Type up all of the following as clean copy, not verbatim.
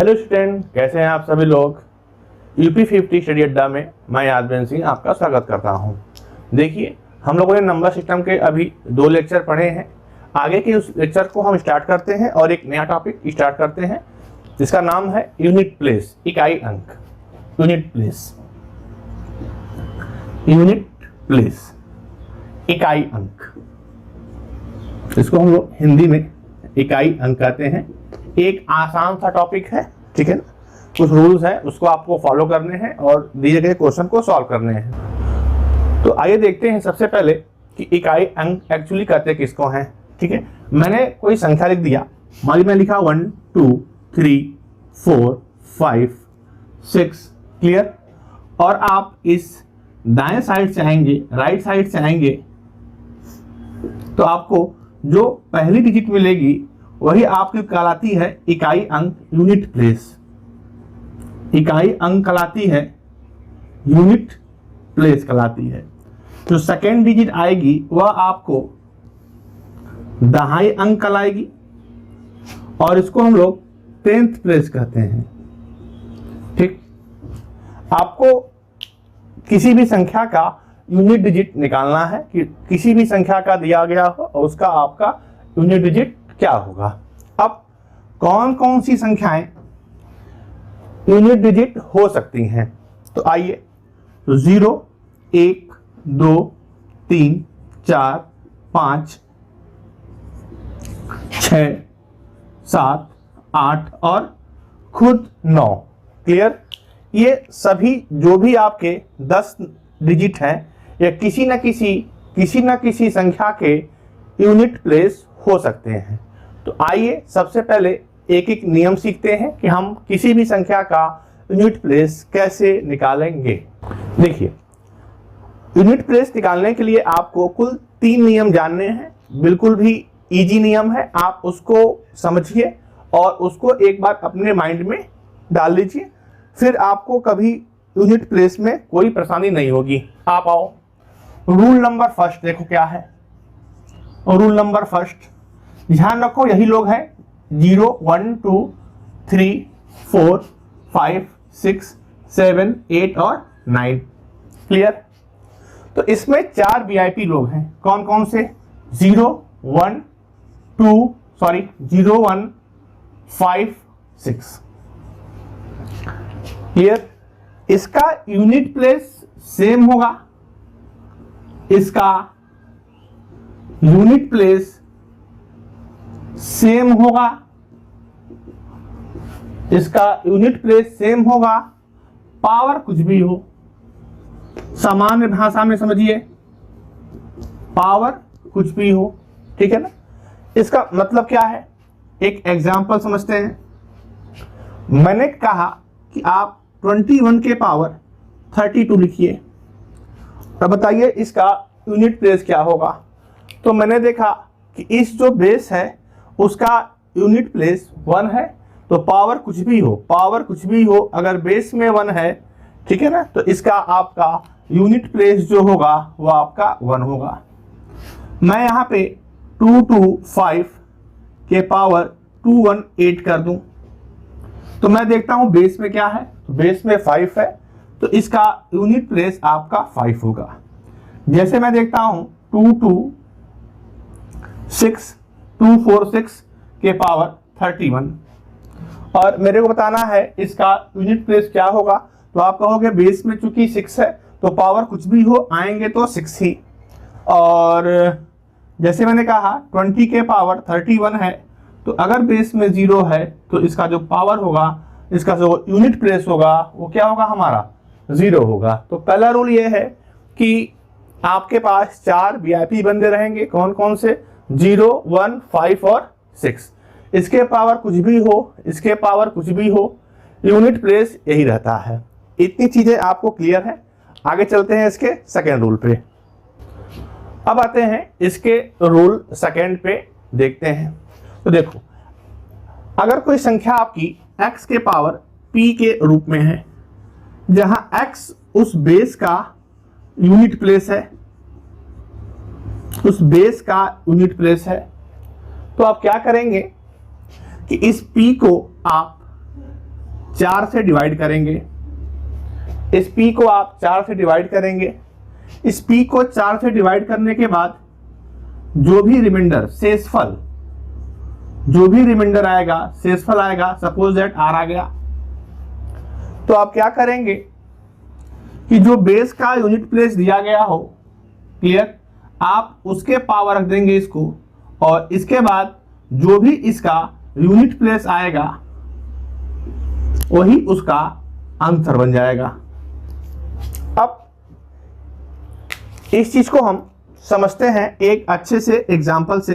Hello student, कैसे हैं आप सभी लोग। यूपी 50 स्टडी अड्डा में मैं यादवेंद्र सिंह आपका स्वागत करता हूं। देखिए, हम लोगों ने नंबर सिस्टम के अभी 2 लेक्चर पढ़े हैं। आगे के उस लेक्चर को हम स्टार्ट करते हैं और एक नया टॉपिक स्टार्ट करते हैं जिसका नाम है यूनिट प्लेस, इकाई अंक। यूनिट प्लेस, यूनिट प्लेस, इकाई अंक, इसको हम लोग हिंदी में इकाई अंक कहते हैं। एक आसान सा टॉपिक है, ठीक है ना। कुछ रूल्स हैं, उसको आपको फॉलो करने हैं और दिए गए क्वेश्चन को सॉल्व करने हैं। तो आइए देखते हैं सबसे पहले कि इकाई अंक एक्चुअली कहते किसको हैं। ठीक है, मैंने कोई संख्या लिख दिया, मान लीजिए मैं लिखा 1 2 3 4 5 6, क्लियर। और आप इस दाएं साइड से आएंगे, राइट साइड से आएंगे, तो आपको जो पहली डिजिट मिलेगी वही आपकी कहलाती है इकाई अंक, यूनिट प्लेस। इकाई अंक कहलाती है यूनिट प्लेस कहलाती है। जो सेकेंड डिजिट आएगी वह आपको दहाई अंक कहलाएगी और इसको हम लोग 10th प्लेस कहते हैं। ठीक, आपको किसी भी संख्या का यूनिट डिजिट निकालना है कि किसी भी संख्या का दिया गया हो और उसका आपका यूनिट डिजिट क्या होगा। अब कौन कौन सी संख्याएं यूनिट डिजिट हो सकती हैं, तो आइए 0 1 2 3 4 5 6 7 8 और खुद 9, क्लियर। ये सभी जो भी आपके 10 डिजिट हैं या किसी न किसी संख्या के यूनिट प्लेस हो सकते हैं। तो आइए सबसे पहले एक एक नियम सीखते हैं कि हम किसी भी संख्या का यूनिट प्लेस कैसे निकालेंगे। देखिए, यूनिट प्लेस निकालने के लिए आपको कुल 3 नियम जानने हैं। बिल्कुल भी इजी नियम है, आप उसको समझिए और उसको एक बार अपने माइंड में डाल लीजिए, फिर आपको कभी यूनिट प्लेस में कोई परेशानी नहीं होगी। आप आओ, रूल नंबर फर्स्ट देखो क्या है। रूल नंबर फर्स्ट, ध्यान रखो यही लोग हैं 0 1 2 3 4 5 6 7 8 और 9, क्लियर। तो इसमें 4 वीआईपी लोग हैं। कौन कौन से? 0 1 5 6, क्लियर। इसका यूनिट प्लेस सेम होगा, इसका यूनिट प्लेस सेम होगा, इसका यूनिट प्लेस सेम होगा। पावर कुछ भी हो, सामान्य भाषा में समझिए, पावर कुछ भी हो, ठीक है ना। इसका मतलब क्या है, एक एग्जांपल समझते हैं। मैंने कहा कि आप 21 के पावर 32 लिखिए, तो बताइए इसका यूनिट प्लेस क्या होगा। तो मैंने देखा कि इस जो बेस है उसका यूनिट प्लेस 1 है, तो पावर कुछ भी हो अगर बेस में 1 है, ठीक है ना, तो इसका आपका यूनिट प्लेस जो होगा वो आपका 1 होगा। मैं यहाँ पे 2 2 5 के पावर 218 कर दूं, तो मैं देखता हूं बेस में क्या है, तो बेस में 5 है, तो इसका यूनिट प्लेस आपका 5 होगा। जैसे मैं देखता हूं 2 2 6 246 के पावर 31 और मेरे को बताना है इसका यूनिट प्लेस क्या होगा। तो आप कहोगे बेस में चूंकि 6 है तो पावर कुछ भी हो आएंगे तो 6 ही। और जैसे मैंने कहा 20 के पावर 31 है, तो अगर बेस में 0 है तो इसका जो पावर होगा, इसका जो यूनिट प्लेस होगा वो क्या होगा, हमारा 0 होगा। तो पहला रूल ये है कि आपके पास 4 वीआईपी बंदे रहेंगे। कौन कौन से? 0 1 5 और 6। इसके पावर कुछ भी हो, इसके पावर कुछ भी हो, यूनिट प्लेस यही रहता है। इतनी चीजें आपको क्लियर है। आगे चलते हैं इसके सेकेंड रूल पे। अब आते हैं इसके रूल सेकेंड पे, देखते हैं। तो देखो, अगर कोई संख्या आपकी x के पावर p के रूप में है, जहां x उस बेस का यूनिट प्लेस है, उस बेस का यूनिट प्लेस है, तो आप क्या करेंगे कि इस p को आप 4 से डिवाइड करेंगे, इस p को आप 4 से डिवाइड करेंगे, इस p को 4 से डिवाइड करने के बाद जो भी रिमाइंडर शेषफल, जो भी रिमाइंडर आएगा, शेषफल आएगा, सपोज दैट r आ गया, तो आप क्या करेंगे कि जो बेस का यूनिट प्लेस दिया गया हो, क्लियर, आप उसके पावर रख देंगे इसको, और इसके बाद जो भी इसका यूनिट प्लेस आएगा वही उसका आंसर बन जाएगा। अब इस चीज को हम समझते हैं एक अच्छे से एग्जांपल से,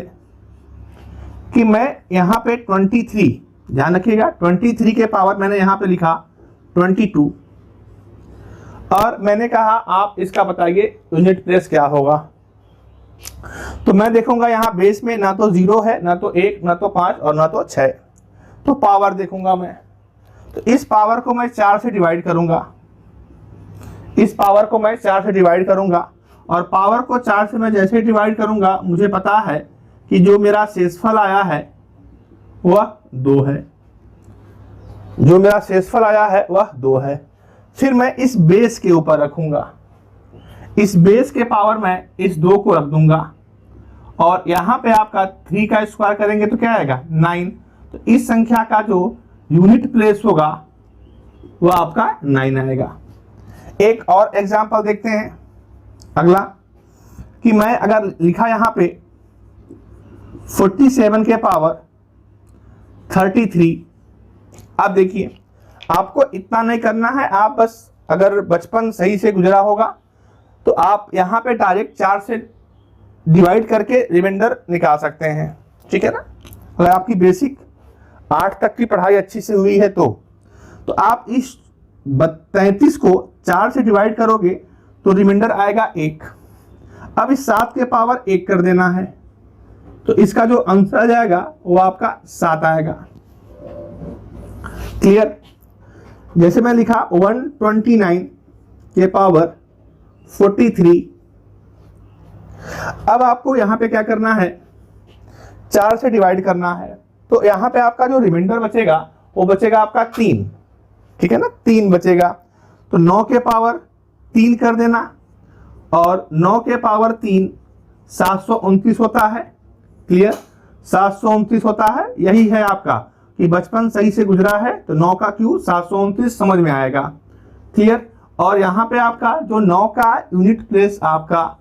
कि मैं यहां पे 23, ध्यान रखिएगा 23 के पावर मैंने यहां पे लिखा 22, और मैंने कहा आप इसका बताइए यूनिट प्लेस क्या होगा। तो मैं देखूंगा यहां बेस में ना तो 0 है, ना तो 1, ना तो 5 और ना तो 6, तो पावर देखूंगा मैं, तो इस पावर को मैं 4 से डिवाइड करूंगा, इस पावर को मैं 4 से डिवाइड करूंगा, और पावर को 4 से मैं जैसे डिवाइड करूंगा मुझे पता है कि जो मेरा शेषफल आया है वह 2 है, जो मेरा शेषफल आया है वह 2 है। फिर मैं इस बेस के ऊपर रखूंगा, इस बेस के पावर मैं इस 2 को रख दूंगा, और यहां पे आपका 3 का स्क्वायर करेंगे तो क्या आएगा 9, तो इस संख्या का जो यूनिट प्लेस होगा वह आपका 9 आएगा। एक और एग्जांपल देखते हैं अगला, कि मैं अगर लिखा यहां पे 47 के पावर 33, अब देखिए आपको इतना नहीं करना है, आप बस अगर बचपन सही से गुजरा होगा तो आप यहाँ पे डायरेक्ट 4 से डिवाइड करके रिमाइंडर निकाल सकते हैं, ठीक है ना। अगर आपकी बेसिक 8 तक की पढ़ाई अच्छी से हुई है तो आप इस 33 को 4 से डिवाइड करोगे तो रिमाइंडर आएगा 1। अब इस 7 के पावर 1 कर देना है, तो इसका जो आंसर आ जाएगा वो आपका 7 आएगा। क्लियर। जैसे मैं लिखा 129 के पावर 43, अब आपको यहां पे क्या करना है 4 से डिवाइड करना है, तो यहां पे आपका जो रिमाइंडर बचेगा वो बचेगा आपका 3, ठीक है ना, 3 बचेगा, तो 9 के पावर 3 कर देना, और 9 के पावर 3 729 होता है। क्लियर, 729 होता है, यही है आपका कि बचपन सही से गुजरा है तो 9 का क्यू 729 समझ में आएगा। क्लियर, और यहां पे आपका जो 9 का यूनिट प्लेस, आपका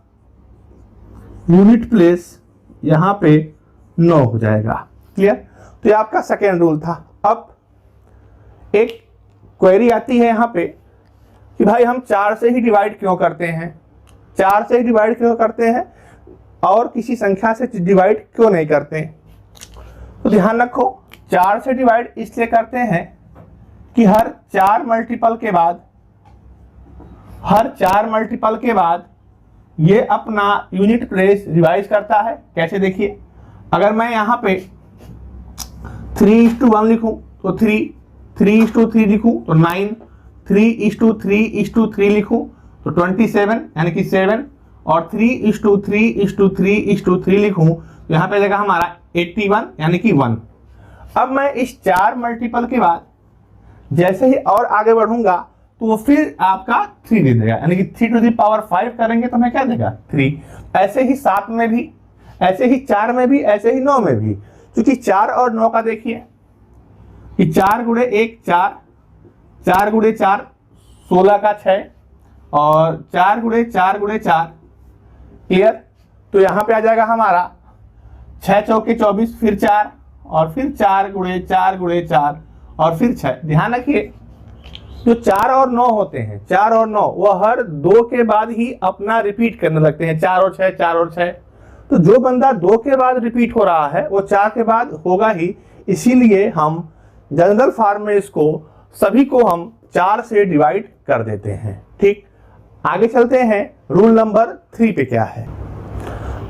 यूनिट प्लेस यहां पे 9 हो जाएगा। क्लियर, तो ये आपका सेकेंड रूल था। अब एक क्वेरी आती है यहां पे कि भाई हम 4 से ही डिवाइड क्यों करते हैं, 4 से ही डिवाइड क्यों करते हैं और किसी संख्या से डिवाइड क्यों नहीं करते। तो ध्यान रखो 4 से डिवाइड इसलिए करते हैं कि हर 4 मल्टीपल के बाद ये अपना यूनिट प्लेस रिवाइज करता है। कैसे देखिए, अगर मैं यहाँ पे 3:1 लिखूं तो 3, 3:3 लिखूं तो 9, 3:3:3 लिखूं तो 27 यानी कि 7, और 3:3:3:3 लिखूं तो यहाँ पे जाएगा हमारा 81 यानी कि 1। अब मैं इस 4 मल्टीपल के बाद जैसे ही और आगे बढ़ूंगा तो वो फिर आपका 3 दे देगा, यानी कि 3⁵ करेंगे तो हमें क्या देगा 3। ऐसे ही 7 में भी, ऐसे ही 4 में भी, ऐसे ही 9 में भी, क्योंकि 4 और 9 का देखिए कि 4 गुणे 1 4, 4 गुणे 4 16 का 6, और 4 गुणे 4 गुणे 4। क्लियर, तो यहां पे आ जाएगा हमारा 6 चौके 24, फिर 4, और फिर 4 गुणे 4 गुणे 4, और फिर 6। ध्यान रखिए जो 4 और 9 होते हैं, 4 और 9 वो हर 2 के बाद ही अपना रिपीट करने लगते हैं, 4 और 6, 4 और 6। तो जो बंदा 2 के बाद रिपीट हो रहा है वो 4 के बाद होगा ही, इसीलिए हम जनरल फॉर्म में इसको सभी को हम 4 से डिवाइड कर देते हैं। ठीक, आगे चलते हैं रूल नंबर 3 पे क्या है।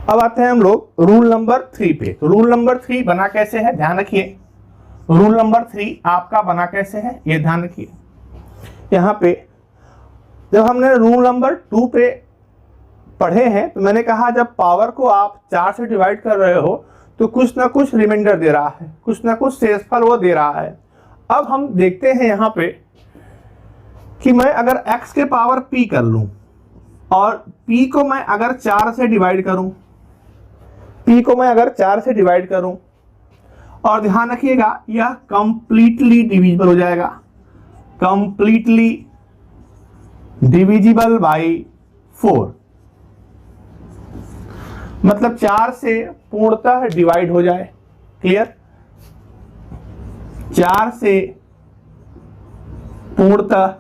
अब आते हैं हम लोग रूल नंबर 3 पे। तो रूल नंबर 3 बना कैसे है, ध्यान रखिए। रूल नंबर 3 आपका बना कैसे है ये ध्यान रखिए। यहाँ पे जब हमने रूल नंबर 2 पे पढ़े हैं तो मैंने कहा जब पावर को आप 4 से डिवाइड कर रहे हो तो कुछ ना कुछ रिमाइंडर दे रहा है, कुछ ना कुछ शेषफल वो दे रहा है। अब हम देखते हैं यहां पे कि मैं अगर x के पावर p कर लूं और p को मैं अगर 4 से डिवाइड करूं, p को मैं अगर 4 से डिवाइड करूं, और ध्यान रखिएगा यह कंप्लीटली डिविजिबल हो जाएगा, कंप्लीटली डिविजिबल बाई 4, मतलब 4 से पूर्णतः डिवाइड हो जाए। क्लियर? 4 से पूर्णतः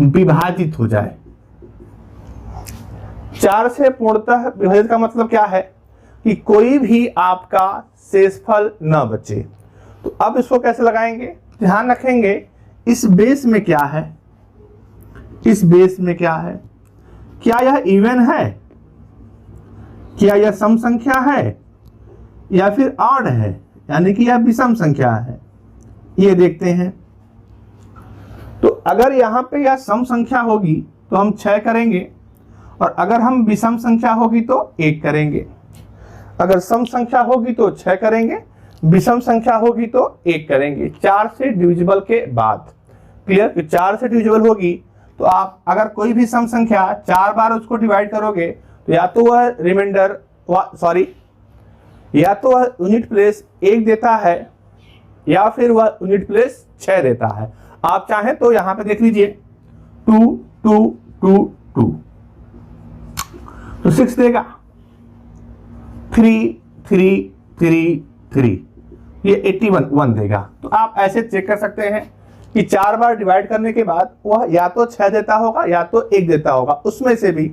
विभाजित हो जाए। 4 से पूर्णतः विभाजित का मतलब क्या है कि कोई भी आपका शेषफल न बचे। तो अब इसको कैसे लगाएंगे? ध्यान रखेंगे इस बेस में क्या है, इस बेस में क्या है, क्या यह इवन है, क्या यह सम संख्या है या फिर ऑड है, यानी कि यह विषम संख्या है। ये देखते हैं। तो अगर यहां पे यह सम संख्या होगी तो हम 6 करेंगे, और अगर हम विषम संख्या होगी तो 1 करेंगे। अगर सम संख्या होगी तो 6 करेंगे, विषम संख्या होगी तो 1 करेंगे, 4 से डिविजिबल के बाद। क्लियर? तो 4 से डिविजिबल होगी तो आप अगर कोई भी सम संख्या 4 बार उसको डिवाइड करोगे तो या तो वह रिमाइंडर या तो वह यूनिट प्लेस 1 देता है या फिर वह यूनिट प्लेस 6 देता है। आप चाहें तो यहां पे देख लीजिए 2 2 2 2 तो 6 देगा, 3 3 3 3 ये 81 देगा। तो आप ऐसे चेक कर सकते हैं कि 4 बार डिवाइड करने के बाद वह या तो 6 देता होगा या तो 1 देता होगा। उसमें से भी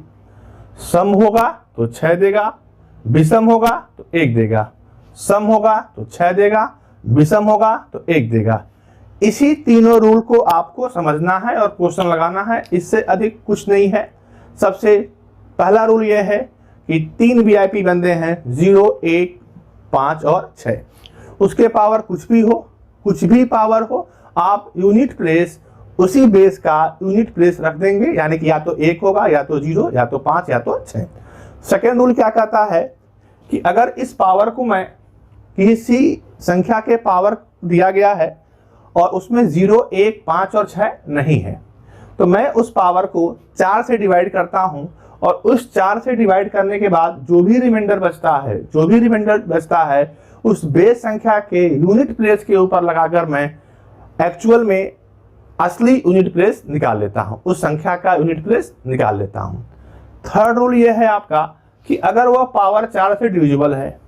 सम होगा तो 6 देगा, विषम होगा तो 1 देगा, सम होगा तो 6 देगा, विषम होगा तो 1 देगा। इसी तीनों रूल को आपको समझना है और क्वेश्चन लगाना है, इससे अधिक कुछ नहीं है। सबसे पहला रूल यह है कि 3 वीआईपी बंदे हैं, 0 1 5 और 6। उसके पावर कुछ भी हो, कुछ भी पावर हो, आप यूनिट प्लेस उसी बेस का यूनिट प्लेस रख देंगे, यानी कि या तो 1 होगा या तो 0 या तो 5 या तो 6। सेकेंड रूल क्या कहता है कि अगर इस पावर को मैं किसी संख्या के पावर दिया गया है और उसमें 0 1 5 और 6 नहीं है, तो मैं उस पावर को 4 से डिवाइड करता हूं, और उस 4 से डिवाइड करने के बाद जो भी रिमाइंडर बचता है उस बेस संख्या के यूनिट प्लेस के ऊपर लगाकर मैं एक्चुअल में असली यूनिट प्लेस निकाल लेता हूं, उस संख्या का यूनिट प्लेस निकाल लेता हूं। थर्ड रूल यह है आपका कि अगर वह पावर 4 से डिविजिबल है,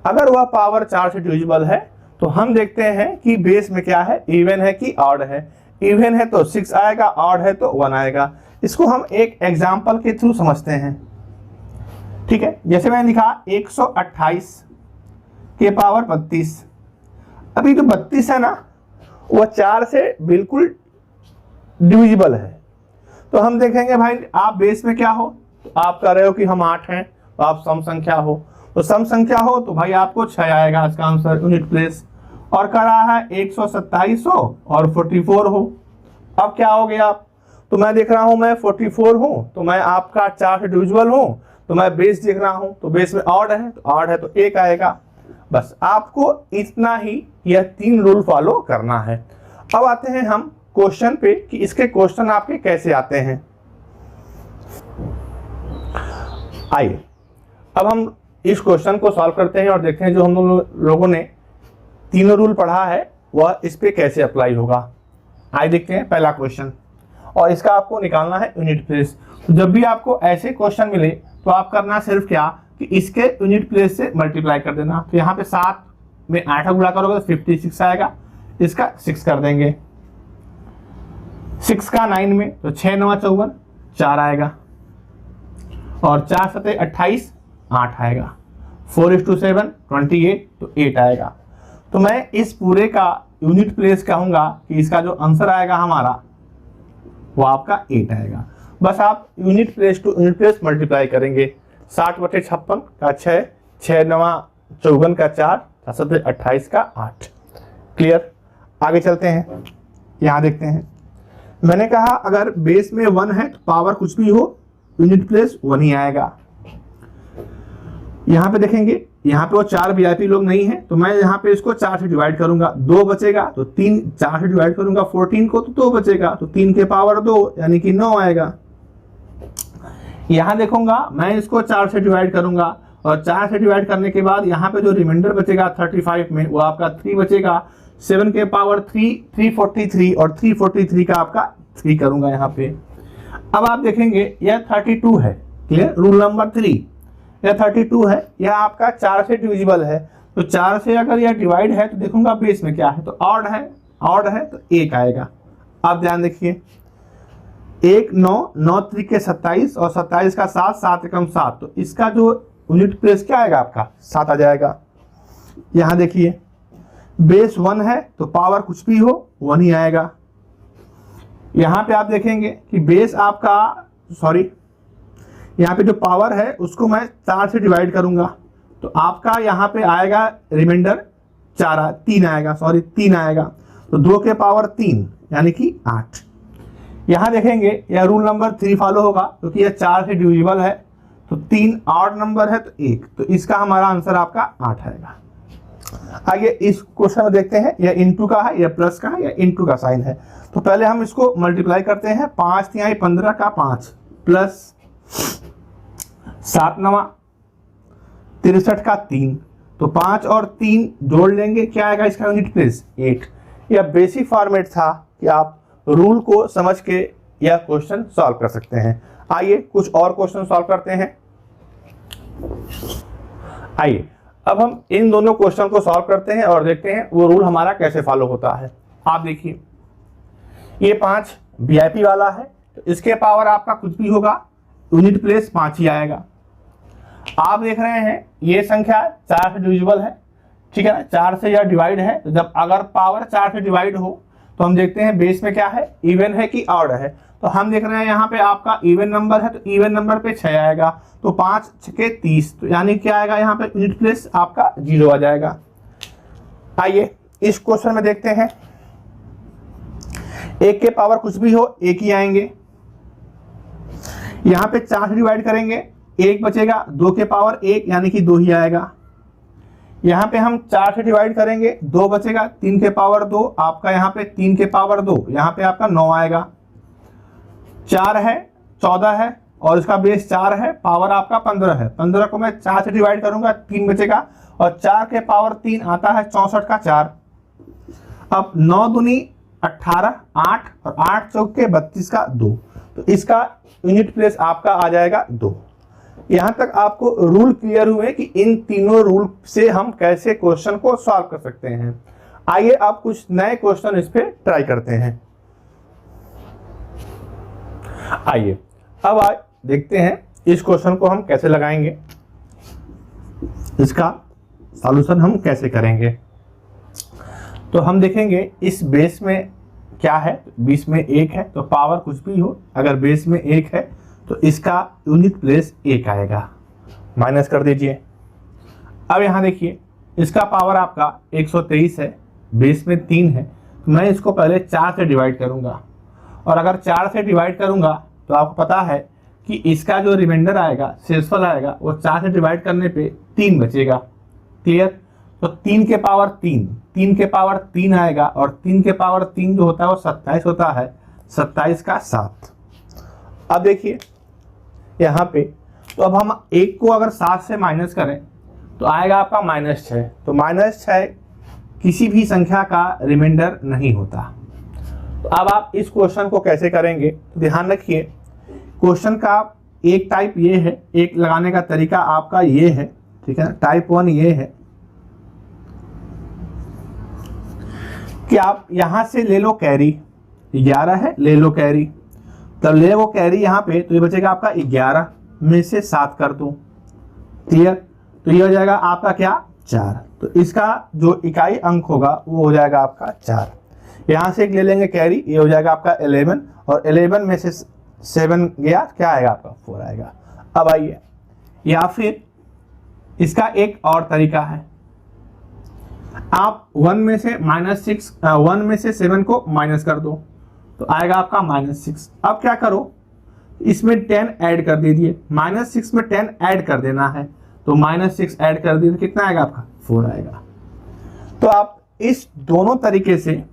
अगर वह पावर 4 से डिविजिबल है तो हम देखते हैं कि बेस में क्या है, इवन है कि ऑड है। इवन है तो 6 आएगा, ऑड है तो 1 आएगा। इसको हम एक एग्जाम्पल के थ्रू समझते हैं। ठीक है, जैसे मैंने लिखा 128 के पावर 32। अभी जो 32 है ना वह 4 से बिल्कुल डिविजिबल है। तो हम देखेंगे भाई आप बेस में क्या हो, तो आप कह रहे हो कि हम 8 हैं, तो आप सम संख्या हो, तो सम संख्या हो तो भाई आपको 6 आएगा इसका आंसर यूनिट प्लेस। और कर रहा है 127 हो और 44 हो। अब क्या हो गया, तो मैं देख रहा हूं मैं 44 हूं, तो मैं आपका 4 से डिविजिबल हूं, तो मैं बेस देख रहा हूं, तो बेस में ऑड है तो ऑड है तो 1 आएगा। बस आपको इतना ही यह 3 रूल फॉलो करना है। अब आते हैं हम क्वेश्चन पे कि इसके क्वेश्चन आपके कैसे आते हैं। आइए अब हम इस क्वेश्चन को सॉल्व करते हैं और देखते हैं जो हम लोगों ने तीनों रूल पढ़ा है वह इस पे कैसे अप्लाई होगा। आइए देखते हैं पहला क्वेश्चन, और इसका आपको निकालना है यूनिट प्लेस। तो जब भी आपको ऐसे क्वेश्चन मिले तो आप करना सिर्फ क्या कि इसके यूनिट प्लेस से मल्टीप्लाई कर देना। तो यहाँ पे 7 में 8 गुणा करोगे तो 56 आएगा, इसका 6 कर देंगे, 6 का 9 में तो 6 9 54 4 आएगा, और 4 7 28 8 आएगा, 4:7 28 तो 8 आएगा। तो मैं इस पूरे का यूनिट प्लेस कहूंगा कि इसका जो आंसर आएगा हमारा वो आपका 8 आएगा। बस आप unit place to unit place multiply करेंगे। 60/56 का 6, 6 9 54 का 4, 7 28 का 8। क्लियर? आगे चलते हैं, यहां देखते हैं। मैंने कहा अगर बेस में 1 है तो पावर कुछ भी हो यूनिट प्लेस 1 ही आएगा। यहाँ पे देखेंगे, यहाँ पे वो 4 वीआईपी लोग नहीं है, तो मैं यहाँ पे इसको 4 से डिवाइड करूंगा, 2 बचेगा, तो 3 4 से डिवाइड करूंगा 14 को, तो 2 बचेगा, तो 3 के पावर 2 यानी कि 9 आएगा। यहाँ देखूंगा, मैं इसको 4 से डिवाइड करूंगा, और 4 से डिवाइड करने के बाद यहाँ पे जो रिमाइंडर बचेगा 35 में, वो आपका 3 बचेगा। 7 के पावर 3 343, और 343 का आपका 3 करूंगा यहाँ पे। अब आप देखेंगे यह 32 है, क्लियर, रूल नंबर 3, यह 32 है, यह आपका 4 से डिविजिबल है, तो 4 से अगर यह डिवाइड है तो देखूंगा बेस में क्या है, तो ऑड है तो 1 आएगा। आप ध्यान देखिए, 1 9 9 3 27, और 27 का 7 7 एकम 7, तो इसका जो यूनिट प्लेस क्या आएगा आपका 7 आ जाएगा। यहां देखिए बेस 1 है तो पावर कुछ भी हो 1 ही आएगा। यहां पे आप देखेंगे कि बेस आपका, सॉरी, यहाँ पे जो पावर है उसको मैं 4 से डिवाइड करूंगा, तो आपका यहाँ पे आएगा रिमाइंडर 3 आएगा, सॉरी 3 आएगा, तो 2 के पावर 3 यानी कि 8। यहाँ देखेंगे यह रूल नंबर 3 फॉलो होगा, क्योंकि यह 4 से डिविजिबल है, तो 3 ऑड नंबर है तो 1, तो इसका हमारा आंसर आपका 8 आएगा। आगे इस क्वेश्चन में देखते हैं, यह इंटू का है, यह प्लस का है, यह इंटू का साइन है। तो पहले हम इसको मल्टीप्लाई करते हैं, 5 तिहाई 15 का 5 प्लस 7 9 63 का 3, तो 5 और 3 जोड़ लेंगे, क्या आएगा इसका यूनिट प्लेस 8। यह बेसिक फॉर्मेट था कि आप रूल को समझ के यह क्वेश्चन सॉल्व कर सकते हैं। आइए कुछ और क्वेश्चन सॉल्व करते हैं। आइए अब हम इन दोनों क्वेश्चन को सॉल्व करते हैं और देखते हैं वो रूल हमारा कैसे फॉलो होता है। आप देखिए, ये 5 वीआईपी वाला है, तो इसके पावर आपका कुछ भी होगा, यूनिट प्लेस 5 ही आएगा। आप देख रहे हैं ये संख्या 4 से डिविजिबल है, ठीक है ना, 4 से यह डिवाइड है, तो जब अगर पावर 4 से डिवाइड हो तो हम देखते हैं बेस में क्या है, इवन है कि ऑड है। तो हम देख रहे हैं यहाँ पे आपका इवन नंबर है, तो इवन नंबर पे 6 आएगा, तो 5 6 30, तो यानी क्या आएगा यहाँ पे यूनिट प्लेस आपका 0 आ जाएगा। आइए इस क्वेश्चन में देखते हैं, 1 के पावर कुछ भी हो 1 ही आएंगे। यहाँ पे 4 से डिवाइड करेंगे, 1 बचेगा, 2 के पावर 1 यानी कि 2 ही आएगा। यहाँ पे हम 4 से डिवाइड करेंगे, 2 बचेगा, 3 के पावर 2, आपका यहाँ पे 3 के पावर 2, यहाँ पे आपका 9 आएगा। 4 है 14 है, और इसका बेस 4 है, पावर आपका 15 है, 15 को मैं 4 से डिवाइड करूंगा, 3 बचेगा, और 4 के पावर 3 आता है 64 का 4। अब 9 दूनी 18, 8 और 8 चौके 32 का 2, तो इसका यूनिट प्लेस आपका आ जाएगा 2। यहां तक आपको रूल क्लियर हुए कि इन तीनों रूल से हम कैसे क्वेश्चन को सॉल्व कर सकते हैं। आइए आप कुछ नए क्वेश्चन इस पे ट्राई करते हैं। आइए अब देखते हैं इस क्वेश्चन को हम कैसे लगाएंगे, इसका सॉल्यूशन हम कैसे करेंगे। तो हम देखेंगे इस बेस में क्या है, बेस में 1 है, तो पावर कुछ भी हो, अगर बेस में 1 है तो इसका यूनिट प्लेस 1 आएगा, माइनस कर दीजिए। अब यहाँ देखिए इसका पावर आपका 123 है, बेस में 3 है, तो मैं इसको पहले 4 से डिवाइड करूंगा, और अगर 4 से डिवाइड करूंगा तो आपको पता है कि इसका जो रिमाइंडर आएगा, शेषफल आएगा, वो 4 से डिवाइड करने पे 3 बचेगा, क्लियर। तो 3 के पावर 3, 3 के पावर 3 आएगा, और 3 के पावर 3 जो होता है वो 27 होता है, 27 का 7। अब देखिए यहाँ पे, तो अब हम 1 को अगर 7 से माइनस करें तो आएगा आपका -6, तो -6 किसी भी संख्या का रिमाइंडर नहीं होता। तो अब आप इस क्वेश्चन को कैसे करेंगे, तो ध्यान रखिए, क्वेश्चन का एक टाइप ये है, एक लगाने का तरीका आपका ये है, ठीक है ना। टाइप 1 ये है कि आप यहां से ले लो कैरी, 11 है, ले लो कैरी, तब ले वो कैरी यहाँ पे, तो ये बचेगा आपका 11 में से 7 कर दो, क्लियर। तो ये हो जाएगा आपका क्या 4, तो इसका जो इकाई अंक होगा वो हो जाएगा आपका 4। यहाँ से एक ले लेंगे कैरी, ये हो जाएगा आपका 11, और 11 में से 7 गया, क्या आएगा आपका 4 आएगा। अब आइए, या फिर इसका एक और तरीका है, आप 1 में से -6, 1 में से 7 को माइनस कर दो, तो आएगा आपका -6। अब क्या करो, इसमें 10 ऐड कर दीजिए, -6 में 10 ऐड कर देना है, तो -6 ऐड कर दिए तो कितना आएगा आपका 4 आएगा। तो आप इस दोनों तरीके से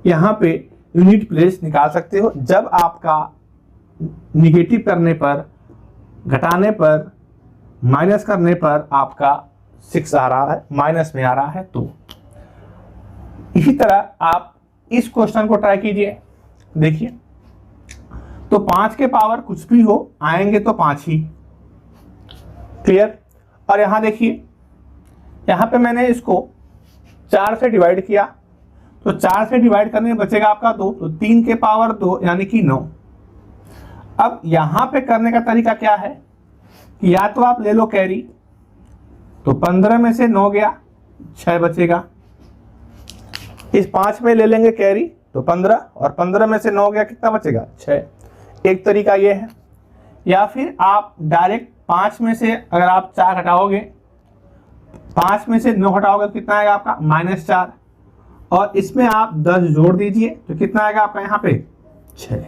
यहाँ पे यूनिट प्लेस निकाल सकते हो। जब आपका निगेटिव करने पर, घटाने पर, माइनस करने पर आपका 6 आ रहा है, माइनस में आ रहा है। तो इसी तरह आप इस क्वेश्चन को ट्राई कीजिए। देखिए, तो 5 के पावर कुछ भी हो आएंगे तो 5 ही। क्लियर। और यहां देखिए, यहां पे मैंने इसको 4 से डिवाइड किया, तो 4 से डिवाइड करने में बचेगा आपका 2, तो 3 के पावर 2 यानी कि 9। अब यहां पे करने का तरीका क्या है कि या तो आप ले लो कैरी, तो 15 में से 9 गया, 6 बचेगा। इस 5 में ले लेंगे कैरी तो 15, और 15 में से 9 गया, कितना बचेगा 6। एक तरीका ये है। या फिर आप डायरेक्ट 5 में से अगर आप 4 हटाओगे, 5 में से 9 हटाओगे तो कितना आएगा आपका -4, और इसमें आप 10 जोड़ दीजिए तो कितना आएगा आपका यहाँ पे 6।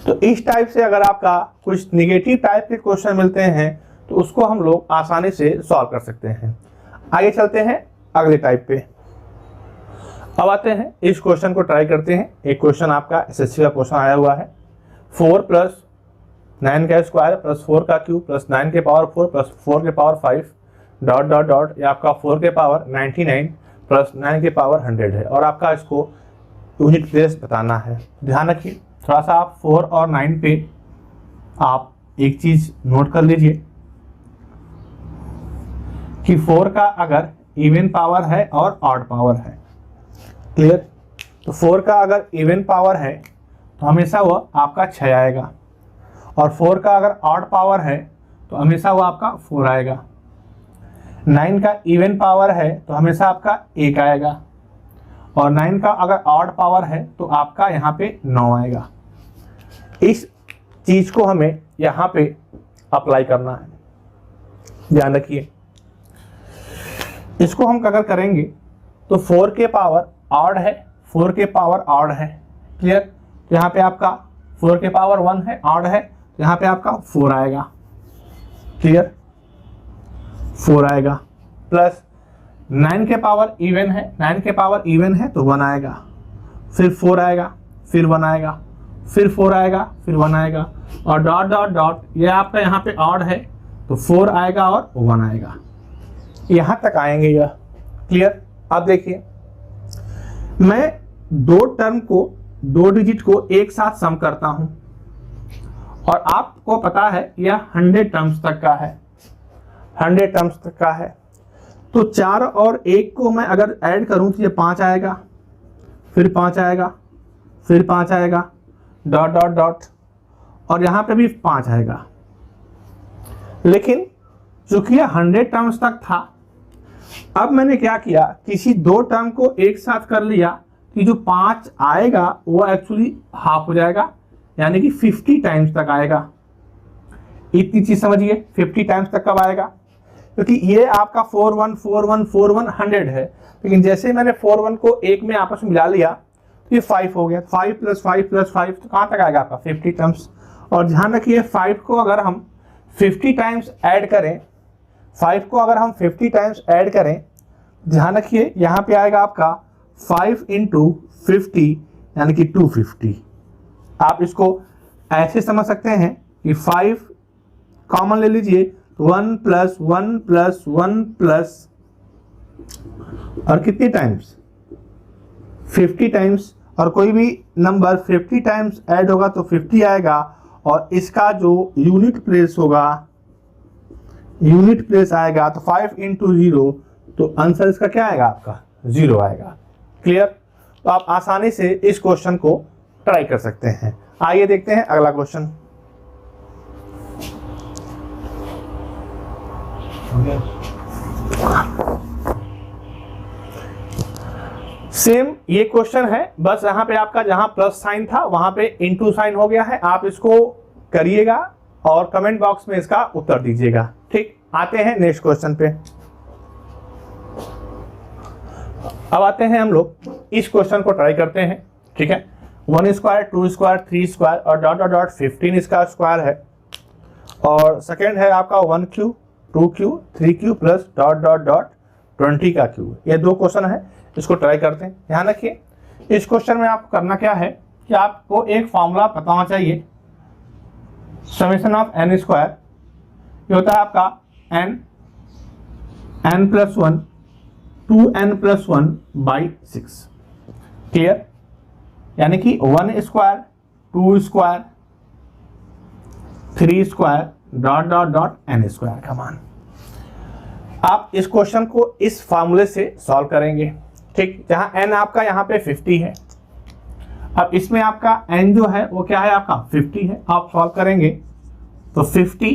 तो इस टाइप से अगर आपका कुछ निगेटिव टाइप के क्वेश्चन मिलते हैं तो उसको हम लोग आसानी से सॉल्व कर सकते हैं। आगे चलते हैं अगले टाइप पे। अब आते हैं इस क्वेश्चन को ट्राई करते हैं। एक क्वेश्चन आपका एसएससी का क्वेश्चन आया हुआ है, 4 + 9 का स्क्वायर + 4 का क्यूब + 9 के पावर 4 + 4 के पावर 5 ... ये आपका 4 के पावर 99 + 9 के पावर 100 है, और आपका इसको यूनिट प्लेस बताना है। ध्यान रखिए, थोड़ा सा आप 4 और 9 पे आप एक चीज नोट कर लीजिए कि 4 का अगर इवन पावर है और ऑड पावर है। क्लियर। तो 4 का अगर इवन पावर है तो हमेशा वो आपका 6 आएगा, और 4 का अगर ऑड पावर है तो हमेशा वो आपका 4 आएगा। 9 का इवन पावर है तो हमेशा आपका 1 आएगा, और 9 का अगर ऑड पावर है तो आपका यहाँ पे 9 आएगा। इस चीज को हमें यहाँ पे अप्लाई करना है, ध्यान रखिए। इसको हम अगर करेंगे तो 4 के पावर ऑड है, 4 के पावर ऑड है। क्लियर। तो यहाँ पे आपका 4 के पावर 1 है, ऑड है, तो यहाँ पे आपका 4 आएगा। क्लियर, 4 आएगा। प्लस 9 के पावर इवन है, 9 के पावर इवन है तो 1 आएगा, फिर 4 आएगा, फिर 1 आएगा, फिर 4 आएगा, फिर 1 आएगा, और डॉट डॉट डॉट, ये आपका यहाँ पे ऑड है तो 4 आएगा और 1 आएगा। यहाँ तक आएंगे यह। क्लियर। अब देखिए, मैं 2 टर्म को, 2 डिजिट को एक साथ सम करता हूं, और आपको पता है यह 100 टर्म्स तक का है, 100 टर्म्स तक का है। तो 4 और 1 को मैं अगर ऐड करूं तो ये 5 आएगा, फिर 5 आएगा, फिर 5 आएगा, डॉट डॉट डॉट, और यहां पे भी 5 आएगा। लेकिन चूंकि यह 100 टर्म्स तक था, अब मैंने क्या किया, किसी 2 टर्म को एक साथ कर लिया कि जो 5 आएगा वो एक्चुअली हाफ हो जाएगा, यानी कि 50 टाइम्स तक आएगा। इतनी चीज समझिए, 50 टाइम्स तक कब आएगा, क्योंकि ये आपका 41 41 41 100 है, लेकिन जैसे मैंने 41 को 1 में आपस में मिला लिया तो ये 5 हो गया। 5 + 5 + 5 तो कहाँ तक आएगा आपका 50 टर्म्स। और ध्यान रखिए, 5 को अगर हम 50 टाइम्स ऐड करें, 5 को अगर हम 50 टाइम्स ऐड करें, ध्यान रखिए यहाँ पे आएगा आपका 5 × 50 यानी कि 250। आप इसको ऐसे समझ सकते हैं कि 5 कॉमन ले लीजिए, 1 + 1 + 1 प्लस, और कितनी टाइम्स 50 टाइम्स, और कोई भी नंबर 50 टाइम्स ऐड होगा तो 50 आएगा, और इसका जो यूनिट प्लेस होगा, यूनिट प्लेस आएगा तो 5 × 0, तो आंसर इसका क्या आएगा आपका 0 आएगा। क्लियर। तो आप आसानी से इस क्वेश्चन को ट्राई कर सकते हैं। आइए देखते हैं अगला क्वेश्चन। सेम ये क्वेश्चन है, बस यहाँ पे आपका जहां प्लस साइन था वहां पे इनटू साइन हो गया है। आप इसको करिएगा और कमेंट बॉक्स में इसका उत्तर दीजिएगा। ठीक, आते हैं नेक्स्ट क्वेश्चन पे। अब आते हैं हम लोग इस क्वेश्चन को ट्राई करते हैं। ठीक है, 1 स्क्वायर 2 स्क्वायर 3 स्क्वायर और डॉट डॉट डॉट 15 इसका स्क्वायर है, और सेकेंड है आपका 1 cube 2q 3q plus dot dot dot 20 का क्यूब। ये 2 क्वेश्चन है, इसको ट्राई करते हैं। ध्यान रखिए इस क्वेश्चन में आपको करना क्या है कि आपको एक फॉर्मूला पता होना चाहिए, समेशन ऑफ n स्क्वायर, ये होता है आपका n plus 1 2n plus 1 by 6। Clear? यानी कि 1 square 2 square 3 square dot dot dot n square का मान। आप इस क्वेश्चन को इस फार्मूले से सॉल्व करेंगे, ठीक, जहां n आपका यहाँ पे 50 है। अब इसमें आपका n जो है वो क्या है, आपका 50 है। आप सॉल्व करेंगे तो 50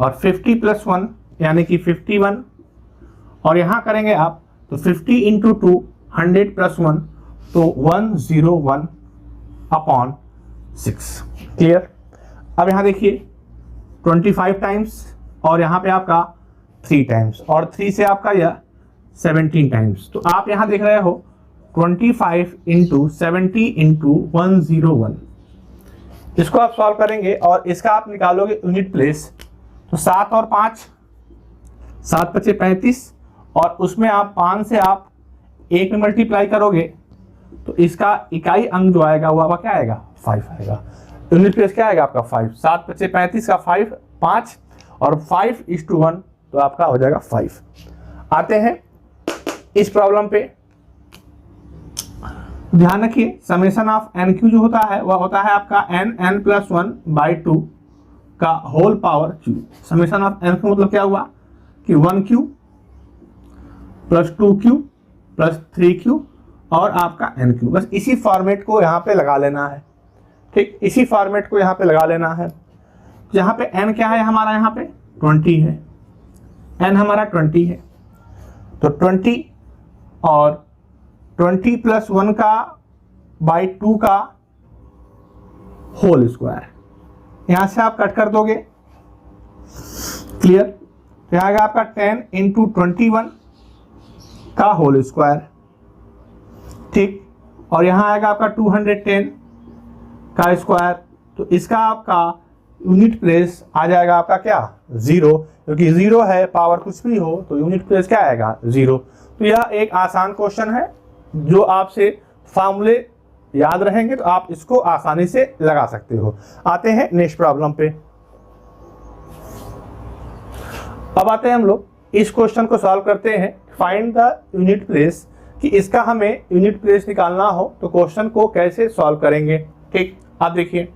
और 50 प्लस 1 यानी कि 51, और यहाँ करेंगे आप तो 50 इंटू 2 100 प्लस 1 तो 101 अपॉन 6। क्लियर? अब यहाँ देखिए 25 टाइम्स और यहाँ पे आपका 3 टाइम्स और 3 से आपका यह 17 टाइम्स। तो आप यहाँ देख रहे हो 25 इंटू 70 इंटू 101। इसको आप सॉल्व करेंगे और इसका आप निकालोगे यूनिट प्लेस, तो 7 और 5 7 × 5 = 35 और उसमें आप 5 से आप 1 में मल्टीप्लाई करोगे तो इसका इकाई अंक जो आएगा वो आपका क्या आएगा, 5 आएगा। यूनिट प्लेस क्या आएगा आपका 5। 7 × 35 का 5 और 5:1 तो आपका हो जाएगा 5। आते हैं इस प्रॉब्लम पे। ध्यान रखिए समेशन ऑफ एन क्यू जो होता है वह होता है आपका n प्लस 1 बाई 2 का whole power Q. Summation of N Q मतलब क्या हुआ कि 1q plus 2q plus 3q और आपका nq। बस इसी फॉर्मेट को यहाँ पे लगा लेना है, ठीक, इसी फॉर्मेट को यहाँ पे लगा लेना है। यहाँ पे n क्या है हमारा, यहाँ पे 20 है, n हमारा 20 है, तो 20 और 20 प्लस 1 का बाई 2 का होल स्क्वायर, यहां से आप कट कर दोगे। क्लियर? तो यहाँ आएगा आपका 10 इंटू 21 का होल स्क्वायर, ठीक, और यहाँ आएगा आपका 210 का स्क्वायर। तो इसका आपका यूनिट प्लेस आ जाएगा आपका क्या, 0, क्योंकि 0 है, पावर कुछ भी हो तो यूनिट प्लेस क्या आएगा, 0। तो यह एक आसान क्वेश्चन है जो आपसे फार्मूले याद रहेंगे तो आप इसको आसानी से लगा सकते हो। आते हैं नेक्स्ट प्रॉब्लम पे। अब आते हैं हम लोग इस क्वेश्चन को सॉल्व करते हैं। फाइंड द यूनिट प्लेस, कि इसका हमें यूनिट प्लेस निकालना हो तो क्वेश्चन को कैसे सॉल्व करेंगे। ठीक, आप देखिए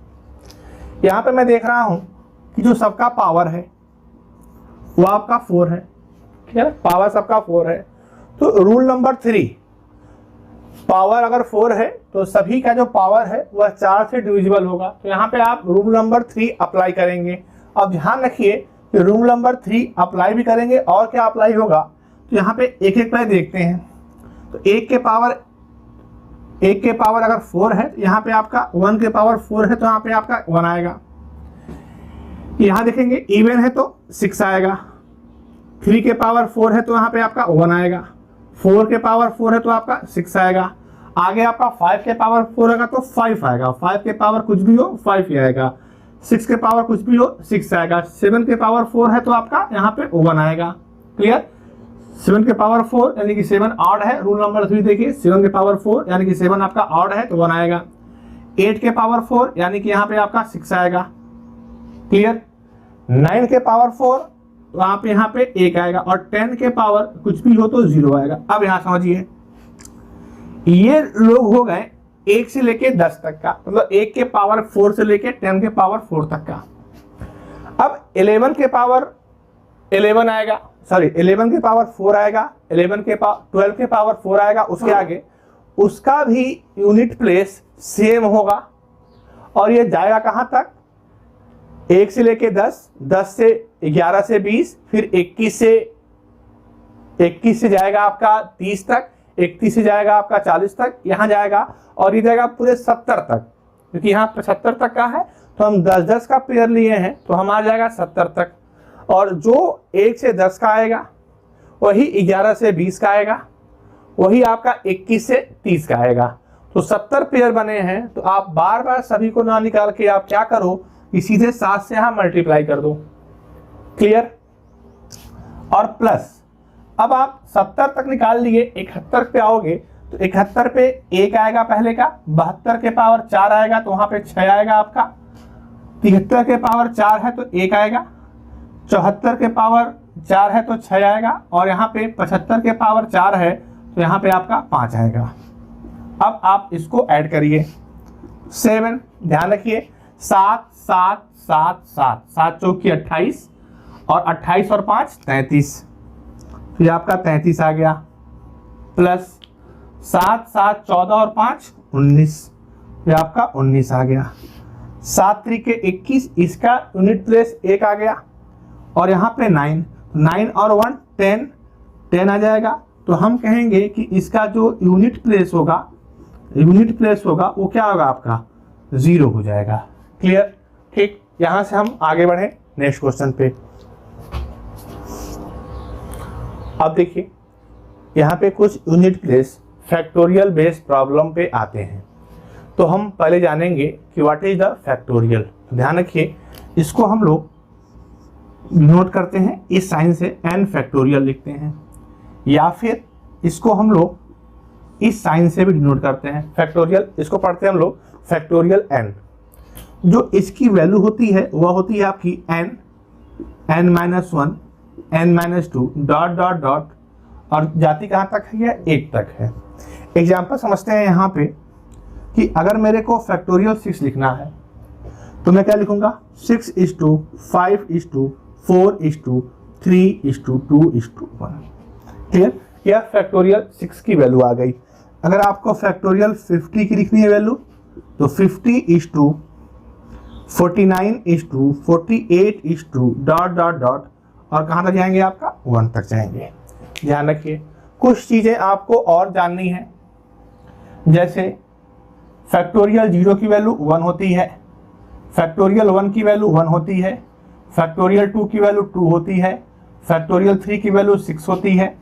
यहाँ पे मैं देख रहा हूं कि जो सबका पावर है वो आपका 4 है, ठीक है, पावर सबका 4 है। तो रूल नंबर 3, पावर अगर 4 है तो सभी का जो पावर है वह 4 से डिविजिबल होगा। तो यहाँ पे आप रूल नंबर 3 अप्लाई करेंगे। अब ध्यान रखिए कि रूल नंबर 3 अप्लाई भी करेंगे और क्या अप्लाई होगा, तो यहाँ पे एक एक पे देखते हैं। तो 1 के पावर अगर 4 है तो यहाँ पे आपका 1 के पावर 4 है तो यहाँ पे आपका 1 आएगा। यहाँ देखेंगे इवन है तो 6 आएगा। 3 के पावर 4 है तो यहाँ पे आपका 1 आएगा। 4 के पावर 4 है तो आपका 6 आएगा। आगे आपका 5 के पावर 4 आएगा तो 5 आएगा। 5 के पावर कुछ भी हो 5 ही आएगा। 6 के पावर कुछ भी हो 6 आएगा। 7 के पावर 4 है तो आपका यहाँ पे 1 आएगा। क्लियर? 7 के पावर 4 यानी कि 7 ऑड है। रूल नंबर 3 देखिए, 7 के पावर 4 यानी कि 7 आपका ऑड है तो 1 आएगा। 8 के पावर 4 यानी कि यहाँ पे आपका 6 आएगा। क्लियर? 9 के पावर 4 तो आप यहाँ पे 1 आएगा और 10 के पावर कुछ भी हो तो 0 आएगा। अब यहाँ समझिए, ये लोग हो गए 1 से लेके 10 तक का, मतलब 1 के पावर 4 से लेके 10 के पावर 4 तक का। अब 11 के पावर 11 आएगा, सॉरी 11 के पावर 4 आएगा, 11 के पावर 12 के पावर 4 आएगा, उसके आगे उसका भी यूनिट प्लेस सेम होगा और ये जाएगा कहाँ तक, 1 से लेके 10, 10 से 11 से 20, फिर 21 से जाएगा आपका 30 तक, 31 से जाएगा आपका 40 तक, यहाँ जाएगा और ये जाएगा पूरे 70 तक। क्योंकि यहाँ 75 तक का है तो हम 10-10 का पेयर लिए हैं तो हमारा जाएगा 70 तक। और जो 1 से 10 का आएगा वही 11 से 20 का आएगा, वही आपका 21 से 30 का आएगा। तो 70 पेयर बने हैं। तो आप बार बार सभी को ना निकाल के आप क्या करो कि सीधे 7 से यहाँ मल्टीप्लाई कर दो। क्लियर? और प्लस, अब आप 70 तक निकाल लिए, 71 पे आओगे तो 71 पे 1 आएगा पहले का, 72 के पावर 4 आएगा तो वहां पे 6 आएगा आपका, 73 के पावर 4 है तो 1 आएगा, 74 के पावर 4 है तो 6 आएगा, और यहाँ पे 75 के पावर 4 है तो यहाँ पे आपका 5 आएगा। अब आप इसको ऐड करिए, 7, ध्यान रखिए 7 7 7 7 7 चौकी 28 और 28 और 5 33, तो ये आपका 33 आ गया, प्लस 7 7 14 और 5 19, ये आपका 19 आ गया, 7 3 21, इसका यूनिट प्लेस 1 आ गया, और यहाँ पे 9 9 और 1 10 10 आ जाएगा। तो हम कहेंगे कि इसका जो यूनिट प्लेस होगा वो क्या होगा आपका 0 हो जाएगा। क्लियर? ठीक, यहां से हम आगे बढ़े नेक्स्ट क्वेश्चन पे। अब देखिए यहाँ पे कुछ unit place factorial based problem पे आते हैं, तो हम पहले जानेंगे कि व्हाट इज द फैक्टोरियल। ध्यान रखिए इसको हम लोग नोट करते हैं इस साइन से, n फैक्टोरियल लिखते हैं, या फिर इसको हम लोग इस साइन से भी डिनोट करते हैं फैक्टोरियल, इसको पढ़ते हैं हम लोग फैक्टोरियल n। जो इसकी वैल्यू होती है वह होती है आपकी n -1 n -2 dot dot dot, और जाती कहाँ तक है, यह 1 तक है। एग्जाम्पल समझते हैं यहाँ पे कि अगर मेरे को फैक्टोरियल 6 लिखना है तो मैं क्या लिखूंगा, 6:5:4:3:2:1। क्लियर? यह फैक्टोरियल 6 की वैल्यू आ गई। अगर आपको फैक्टोरियल 50 की लिखनी है वैल्यू तो 50:49:48:2 डॉट डॉट डॉट, और कहाँ तक जाएंगे, आपका 1 तक जाएंगे। ध्यान रखिए कुछ चीजें आपको और जाननी है, जैसे फैक्टोरियल 0 की वैल्यू 1 होती है, फैक्टोरियल 1 की वैल्यू 1 होती है, फैक्टोरियल 2 की वैल्यू 2 होती है, फैक्टोरियल 3 की वैल्यू 6 होती है।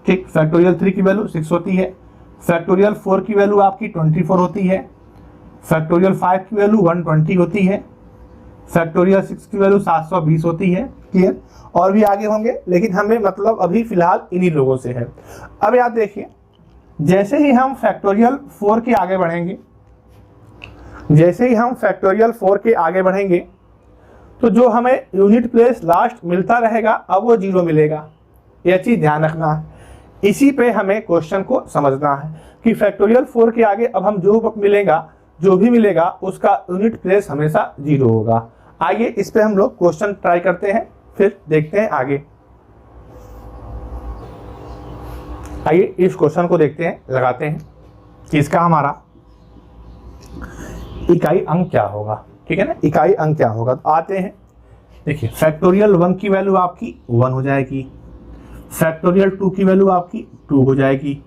ठीक, फैक्टोरियल 3 की वैल्यू 6 होती है, फैक्टोरियल 4 की वैल्यू आपकी 24 होती है, फैक्टोरियल 5 की वैल्यू 120 होती है, फैक्टोरियल 6 की वैल्यू 720 होती है। क्लियर? और भी आगे होंगे, लेकिन हमें मतलब अभी फिलहाल इन्हीं लोगों से है। अब याद देखिए जैसे ही हम फैक्टोरियल 4 के आगे बढ़ेंगे, तो जो हमें यूनिट प्लेस लास्ट मिलता रहेगा अब वो 0 मिलेगा। यह चीज ध्यान रखना है, इसी पे हमें क्वेश्चन को समझना है कि फैक्टोरियल 4 के आगे अब हम जो भी मिलेगा उसका यूनिट प्लेस हमेशा 0 होगा। आइए इस पे हम लोग क्वेश्चन ट्राई करते हैं, फिर देखते हैं आगे। आइए इस क्वेश्चन को देखते हैं, लगाते हैं कि इसका हमारा इकाई अंक क्या होगा। ठीक है ना, इकाई अंक क्या होगा। तो आते हैं, देखिए फैक्टोरियल 1 की वैल्यू आपकी 1 हो जाएगी, फैक्टोरियल 2 की वैल्यू आपकी 2 हो जाएगी,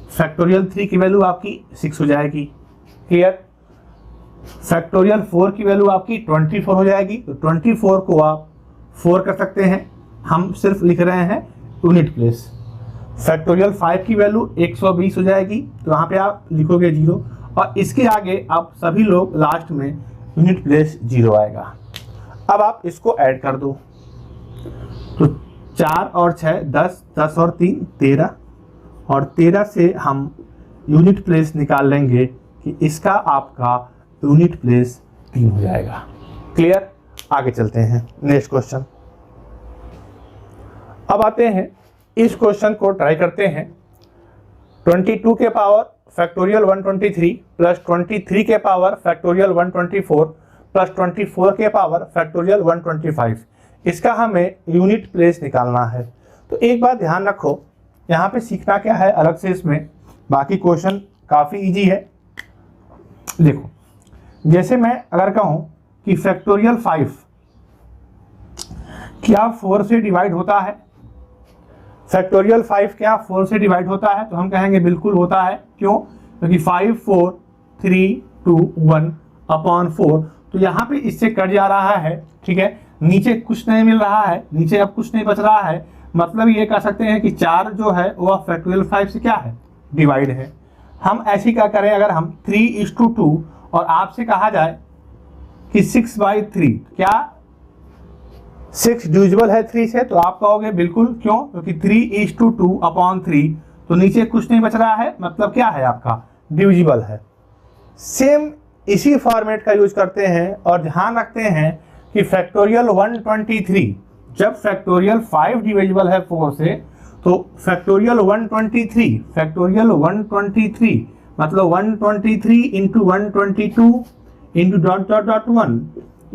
फैक्टोरियल 3 की वैल्यू आपकी 6 हो जाएगी। क्लियर? फैक्टोरियल 4 की वैल्यू आपकी 24 हो जाएगी, तो 24 को आप 4 कर सकते हैं, हम सिर्फ लिख रहे हैं यूनिट प्लेस। फैक्टोरियल 5 की वैल्यू 120 हो जाएगी, तो यहाँ पे आप लिखोगे 0, और इसके आगे आप सभी लोग लास्ट में यूनिट प्लेस 0 आएगा। अब आप इसको ऐड कर दो, तो 4 और 6 10, 10 और 3 13, और 13 से हम यूनिट प्लेस निकाल लेंगे कि इसका आपका यूनिट प्लेस 3 हो जाएगा। क्लियर? आगे चलते हैं नेक्स्ट क्वेश्चन। अब आते हैं इस क्वेश्चन को ट्राई करते हैं। 22 के पावर फैक्टोरियल 123 प्लस 23 के पावर फैक्टोरियल 124 प्लस 24 के पावर फैक्टोरियल 125, इसका हमें यूनिट प्लेस निकालना है। तो एक बात ध्यान रखो, यहाँ पे सीखना क्या है अलग से, इसमें बाकी क्वेश्चन काफ़ी इजी है। देखो जैसे मैं अगर कहूँ कि फैक्टोरियल 5 क्या 4 से डिवाइड होता है, फैक्टोरियल 5 क्या 4 से डिवाइड होता है, तो हम कहेंगे बिल्कुल होता है। क्यों? क्योंकि 5 4 3 2 1 अपॉन 4, तो यहाँ पे इससे कट जा रहा है। ठीक है, नीचे कुछ नहीं मिल रहा है, नीचे अब कुछ नहीं बच रहा है, मतलब ये कह सकते हैं कि 4 जो है वह फैक्टोरियल 5 से क्या है, डिवाइड है। हम ऐसी क्या करें, अगर हम 3:2 और आपसे कहा जाए कि 6/3, क्या 6 डिविजिबल है 3 से, तो आप कहोगे बिल्कुल, क्यों? क्योंकि 3:2/3, तो नीचे कुछ नहीं बच रहा है, मतलब क्या है आपका डिविजिबल है। सेम इसी फॉर्मेट का यूज करते हैं और ध्यान रखते हैं कि फैक्टोरियल 123, जब फैक्टोरियल 5 डिविजिबल है 4 से, तो फैक्टोरियल 123 मतलब 123 इंटू 122 इंटू .1,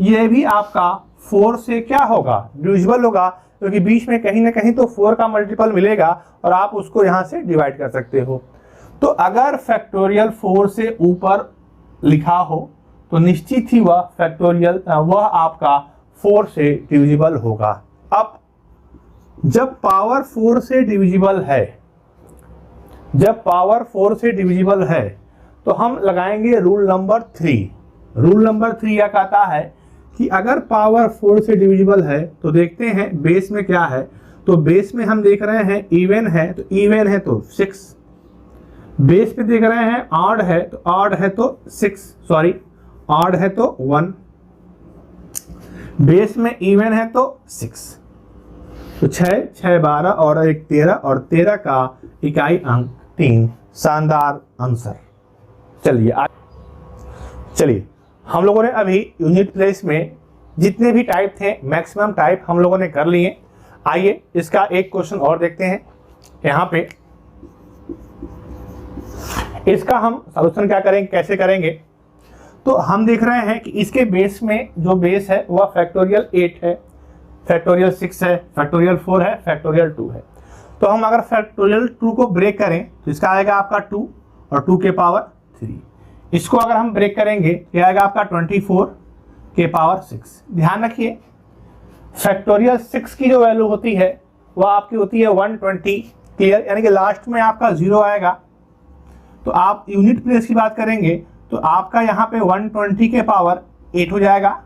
ये भी आपका 4 से क्या होगा, डिविजिबल होगा, क्योंकि बीच में कहीं ना कहीं तो 4 का मल्टीपल मिलेगा और आप उसको यहाँ से डिवाइड कर सकते हो। तो अगर फैक्टोरियल 4 से ऊपर लिखा हो तो निश्चित ही वह फैक्टोरियल वह आपका 4 से डिविजिबल होगा। अब जब पावर 4 से डिविजिबल है, जब पावर 4 से डिविजिबल है, तो हम लगाएंगे रूल नंबर 3। रूल नंबर 3 यह कहता है कि अगर पावर 4 से डिविजिबल है तो देखते हैं बेस में क्या है। तो बेस में हम देख रहे हैं इवन है, तो इवन है तो 6। बेस पे देख रहे हैं ऑड है, तो ऑड है तो 6, सॉरी ऑड है तो 1। बेस में इवन है तो 6, तो 6, 6 12 और 1 13 और 13 का इकाई अंक 3। शानदार आंसर। चलिए हम लोगों ने अभी यूनिट प्लेस में जितने भी टाइप थे मैक्सिमम टाइप हम लोगों ने कर लिए। आइए इसका एक क्वेश्चन और देखते हैं। यहाँ पे इसका हम सॉल्यूशन क्या करेंगे, कैसे करेंगे। तो हम देख रहे हैं कि इसके बेस में जो बेस है वह फैक्टोरियल 8 है, फैक्टोरियल 6 है, फैक्टोरियल 4 है, फैक्टोरियल 2 है। तो हम अगर फैक्टोरियल 2 को ब्रेक करें तो इसका आएगा आपका 2 और 2 के पावर 3। इसको अगर हम ब्रेक करेंगे तो आएगा आपका 24 के पावर 6। ध्यान रखिए फैक्टोरियल 6 की जो वैल्यू होती है वह आपकी होती है 120, क्लियर, यानी कि लास्ट में आपका 0 आएगा। तो आप यूनिट प्लेस की बात करेंगे तो आपका यहाँ पे 120 के पावर 8 हो जाएगा।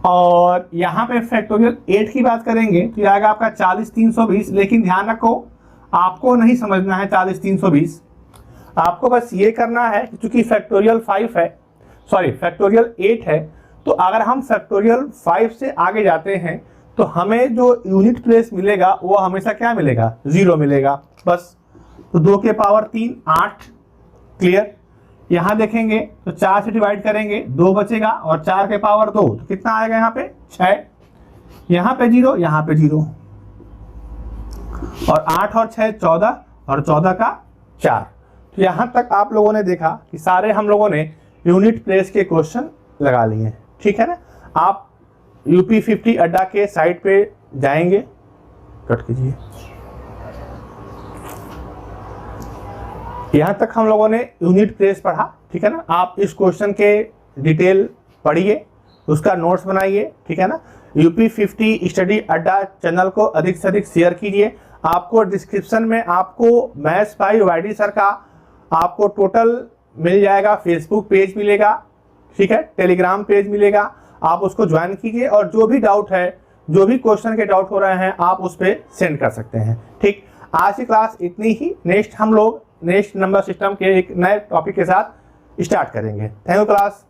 और यहाँ पे फैक्टोरियल 8 की बात करेंगे तो आएगा आपका 40 320। लेकिन ध्यान रखो आपको नहीं समझना है 40 320, आपको बस ये करना है कि चूंकि फैक्टोरियल 5 है, सॉरी फैक्टोरियल 8 है, तो अगर हम फैक्टोरियल 5 से आगे जाते हैं तो हमें जो यूनिट प्लेस मिलेगा वो हमेशा क्या मिलेगा, 0 मिलेगा बस। तो 2 के पावर 3 8, क्लियर। यहाँ देखेंगे तो 4 से डिवाइड करेंगे 2 बचेगा और 4 के पावर 2, तो कितना आएगा यहाँ पे 6, यहाँ पे 0, यहाँ पे 0 और 8 और 6 14 और 14 का 4। तो यहाँ तक आप लोगों ने देखा कि सारे हम लोगों ने यूनिट प्लेस के क्वेश्चन लगा लिए, ठीक है ना। आप यूपी 50 अड्डा के साइट पे जाएंगे, कट कीजिए। यहाँ तक हम लोगों ने यूनिट प्लेस पढ़ा, ठीक है ना। आप इस क्वेश्चन के डिटेल पढ़िए, उसका नोट्स बनाइए, ठीक है ना। यूपी 50 स्टडी अड्डा चैनल को अधिक से अधिक शेयर कीजिए। आपको डिस्क्रिप्शन में आपको मैथ्स बाय वाईडी सर का आपको टोटल मिल जाएगा, फेसबुक पेज मिलेगा, ठीक है, टेलीग्राम पेज मिलेगा, आप उसको ज्वाइन कीजिए और जो भी डाउट है, जो भी क्वेश्चन के डाउट हो रहे हैं आप उस पर सेंड कर सकते हैं, ठीक। आज की क्लास इतनी ही। नेक्स्ट हम लोग नेक्स्ट नंबर सिस्टम के एक नए टॉपिक के साथ स्टार्ट करेंगे। Thank you class.